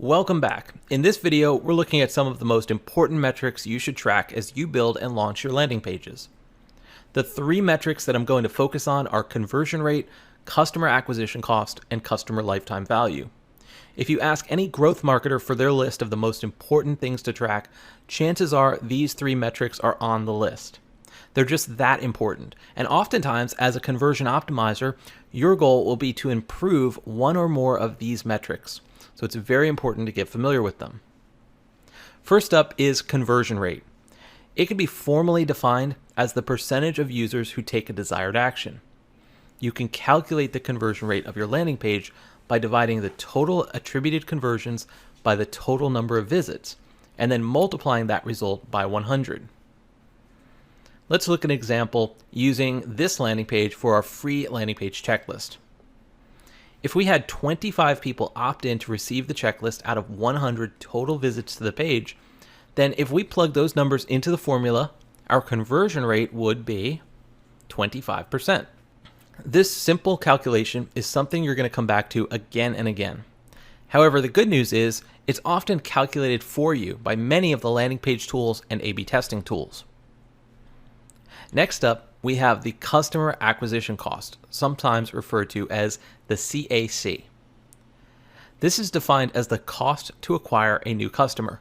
Welcome back. In this video, we're looking at some of the most important metrics you should track as you build and launch your landing pages. The three metrics that I'm going to focus on are conversion rate, customer acquisition cost, and customer lifetime value. If you ask any growth marketer for their list of the most important things to track, chances are these three metrics are on the list. They're just that important. And oftentimes, as a conversion optimizer, your goal will be to improve one or more of these metrics. So it's very important to get familiar with them. First up is conversion rate. It can be formally defined as the percentage of users who take a desired action. You can calculate the conversion rate of your landing page by dividing the total attributed conversions by the total number of visits, and then multiplying that result by 100. Let's look at an example using this landing page for our free landing page checklist. If we had 25 people opt in to receive the checklist out of 100 total visits to the page, then if we plug those numbers into the formula, our conversion rate would be 25%. This simple calculation is something you're going to come back to again and again. However, the good news is it's often calculated for you by many of the landing page tools and A/B testing tools. Next up, we have the customer acquisition cost, sometimes referred to as the CAC. This is defined as the cost to acquire a new customer.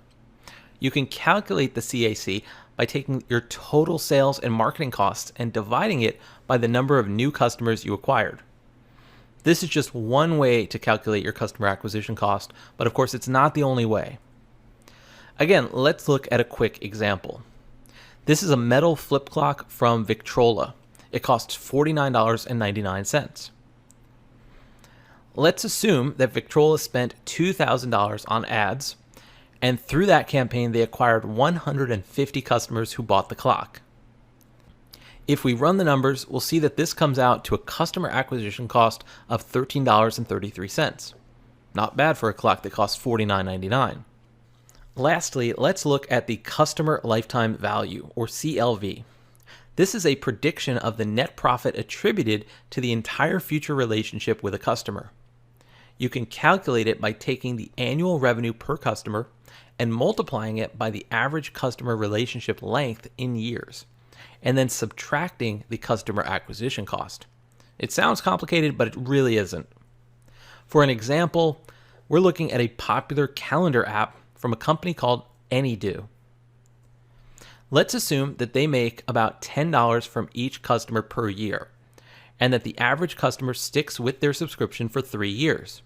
You can calculate the CAC by taking your total sales and marketing costs and dividing it by the number of new customers you acquired. This is just one way to calculate your customer acquisition cost, but of course it's not the only way. Again, let's look at a quick example. This is a metal flip clock from Victrola. It costs $49.99. Let's assume that Victrola spent $2,000 on ads, and through that campaign they acquired 150 customers who bought the clock. If we run the numbers, we'll see that this comes out to a customer acquisition cost of $13.33. Not bad for a clock that costs $49.99. Lastly, let's look at the customer lifetime value, or CLV. This is a prediction of the net profit attributed to the entire future relationship with a customer. You can calculate it by taking the annual revenue per customer and multiplying it by the average customer relationship length in years, and then subtracting the customer acquisition cost. It sounds complicated, but it really isn't. For an example, we're looking at a popular calendar app from a company called AnyDo. Let's assume that they make about $10 from each customer per year, and that the average customer sticks with their subscription for 3 years.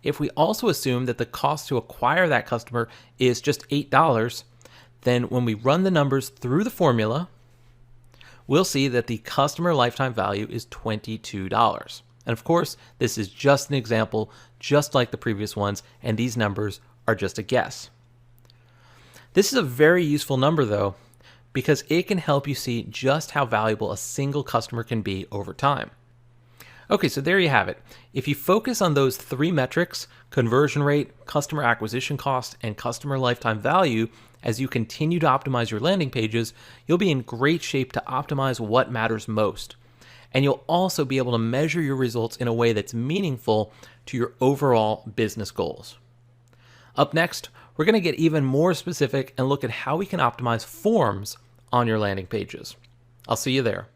If we also assume that the cost to acquire that customer is just $8, then when we run the numbers through the formula, we'll see that the customer lifetime value is $22. And of course, this is just an example, just like the previous ones, and these numbers are just a guess. This is a very useful number though, because it can help you see just how valuable a single customer can be over time. Okay, so there you have it. If you focus on those three metrics, conversion rate, customer acquisition cost, and customer lifetime value, as you continue to optimize your landing pages, you'll be in great shape to optimize what matters most. And you'll also be able to measure your results in a way that's meaningful to your overall business goals. Up next, we're going to get even more specific and look at how we can optimize forms on your landing pages. I'll see you there.